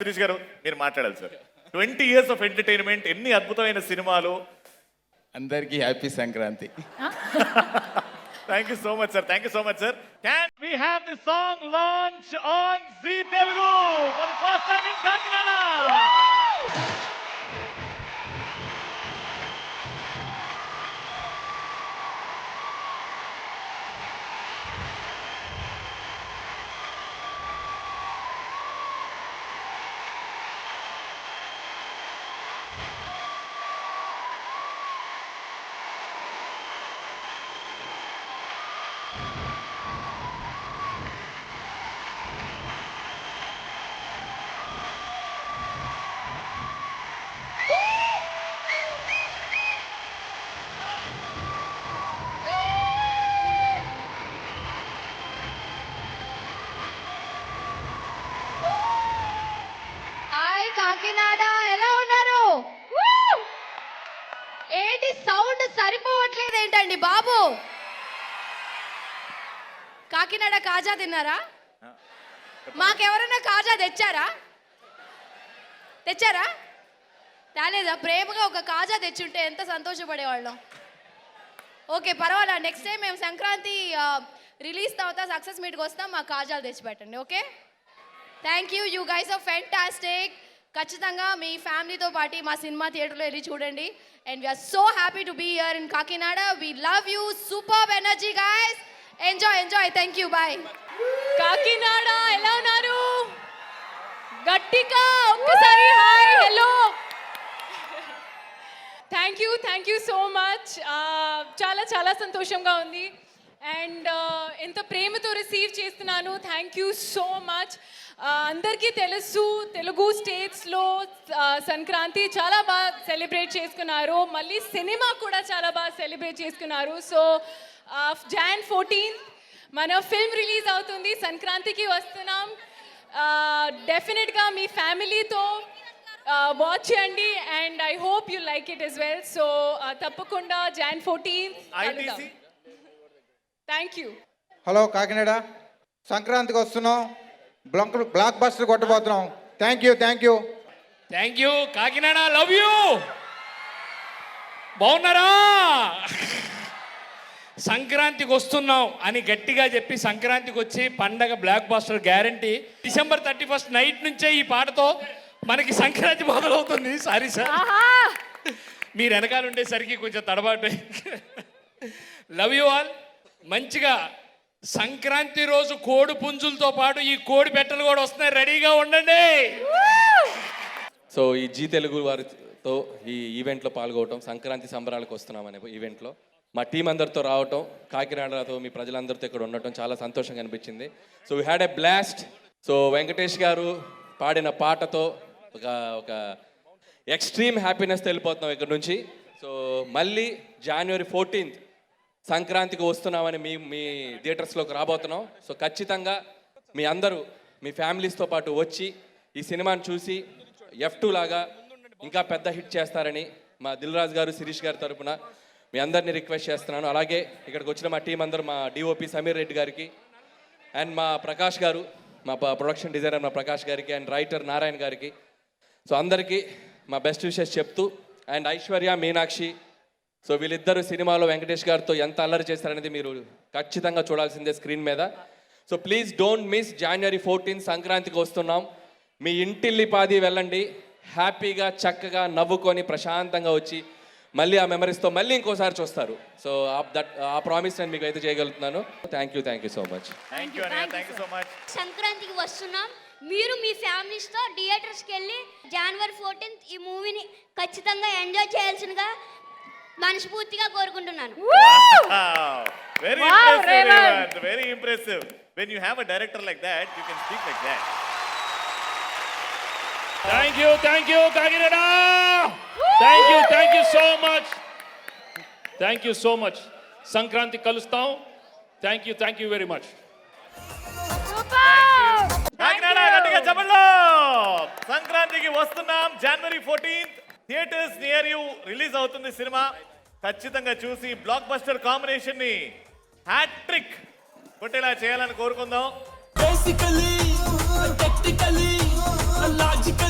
శిరీష్ గారు మీరు మాట్లాడాలి సార్. 20 years of entertainment, ఎన్ని అద్భుతమైన సినిమాలు. అందరికీ happy Sankranti. Thank you so much, sir. Thank you so much, sir. Can we have the song launch on Zee Telugu for the first time in Kakinada? Hi Kakinada, ఎలా ఉన్నారు? ఏంటి sound సరిపోవట్లేదు ఏంటండి బాబు? కాకినాడ కాజా తిన్నారా? మాకెవరైనా కాజా తెచ్చారా? తేలేదా? ప్రేమగా ఒక కాజా తెచ్చుంటే ఎంత సంతోషపడేవాళ్ళం. ఓకే, పర్వాలా. నెక్స్ట్ టైం మేము సంక్రాంతి రిలీజ్ తర్వాత సక్సెస్ మీట్కి వస్తాం, మా కాజాలు తెచ్చిపెట్టండి. Okay, thank you. You guys are fantastic. ఖచ్చితంగా మీ ఫ్యామిలీతో పాటు మా సినిమా థియేటర్లో వెళ్ళి చూడండి. And we're so happy to be here in Kakinada. We love you. Super energy guys. Enjoy. Thank you. Bye. Kakinada ఎలా ఉన్నారు? గట్టిగా ఒక్కసారి hi hello. Thank you so much. చాలా సంతోషంగా ఉంది. అండ్ ఎంత ప్రేమతో రిసీవ్ చేస్తున్నాను. Thank you so much. అందరికీ తెలుసు, తెలుగు స్టేట్స్లో సంక్రాంతి చాలా బాగా సెలబ్రేట్ చేసుకున్నారు. మళ్ళీ సినిమా కూడా చాలా బాగా సెలబ్రేట్ చేసుకున్నారు. సో Jan 14th మన ఫిల్మ్ రిలీజ్ అవుతుంది. సంక్రాంతికి వస్తున్నాం. డెఫినెట్గా మీ ఫ్యామిలీతో వాచ్ చేయండి. And I hope you like it as well. So తప్పకుండా Jan 14th. Thank you. Hello Kakinada, సంక్రాంతికి వస్తున్నాం. బ్లాక్ బస్టర్ కొట్టబోతున్నాం. Thank you Kakinada, love you. బాగున్నారా? సంక్రాంతికి వస్తున్నాం అని గట్టిగా చెప్పి సంక్రాంతికి వచ్చి పండగ blockbuster guarantee. December 31st night నుంచే ఈ పాటతో మనకి సంక్రాంతి మొదలవుతుంది. సారీ సార్, మీరు వెనకాల ఉండేసరికి కొంచెం తడబాటు. Love you all. మంచిగా సంక్రాంతి రోజు కోడి పుంజులతో పాటు ఈ కోడి పెట్టలు కూడా వస్తున్నాయి. రెడీగా ఉండండి. సో ఈ జీ తెలుగు వారితో ఈ ఈవెంట్లో పాల్గొవటం, సంక్రాంతి సంబరాలకు వస్తున్నాం అనే ఈవెంట్లో మా టీం అందరితో రావటం, కాకినాడతో మీ ప్రజలందరితో ఇక్కడ ఉండటం చాలా సంతోషంగా అనిపించింది. So we had a blast. So Venkatesh గారు పాడిన పాటతో ఒక ఎక్స్ట్రీమ్ హ్యాపీనెస్ వెళ్ళిపోతున్నాం ఇక్కడ నుంచి. సో మళ్ళీ January 14th సంక్రాంతికి వస్తున్నామని మీ థియేటర్స్లోకి రాబోతున్నాం. సో ఖచ్చితంగా మీ అందరూ మీ ఫ్యామిలీస్తో పాటు వచ్చి ఈ సినిమాని చూసి F2 లాగా ఇంకా పెద్ద హిట్ చేస్తారని మా దిల్ రాజు గారు, శిరీష్ గారి తరపున మీ అందరినీ రిక్వెస్ట్ చేస్తున్నాను. అలాగే ఇక్కడికి వచ్చిన మా టీం అందరూ, మా డిఓపి సమీర్ రెడ్డి గారికి అండ్ మా ప్రకాష్ గారు, మా ప్రొడక్షన్ డిజైనర్ మా ప్రకాష్ గారికి అండ్ రైటర్ నారాయణ గారికి, సో అందరికీ మా బెస్ట్ విషెస్ చెప్తూ, అండ్ ఐశ్వర్య, మీనాక్షి, సో వీళ్ళిద్దరూ సినిమాలో వెంకటేష్ గారితో ఎంత అల్లరి చేస్తారనేది మీరు ఖచ్చితంగా చూడాల్సిందే స్క్రీన్ మీద. So please don't miss January 14th సంక్రాంతికి వస్తున్నాం. మీ ఇంటిల్లిపాది వెళ్ళండి. హ్యాపీగా చక్కగా నవ్వుకొని ప్రశాంతంగా వచ్చి మళ్ళీ ఆ మెమరీస్తో మళ్ళీ ఇంకోసారి చూస్తారు. సో ఆ ప్రామిస్ నేను మీకు అయితే చేయగలుగుతున్నాను. Thank you so much. సంక్రాంతికి వస్తున్నాం. మీరు మీ ఫ్యామిలీస్తో థియేటర్స్కి వెళ్ళి January 14th ఈ మూవీని ఖచ్చితంగా ఎంజాయ్ చేయాల్సిందిగా మనస్ఫూర్తిగా కోరుకుంటున్నాను. Very impressive. When you have a director like that, you can speak like that. Thank you Kakinada. Thank you so much. Sankranti కలుస్తాం. Thank you very much. Kakinada గట్టిగా చెప్పండి. సంక్రాంతికి వస్తున్నాం. January 14th theatres near you release అవుతుంది cinema. ఖచ్చితంగా చూసి block buster combination ని hat trick కొట్టేలా చేయాలని కోరుకుందాం. లాజికల్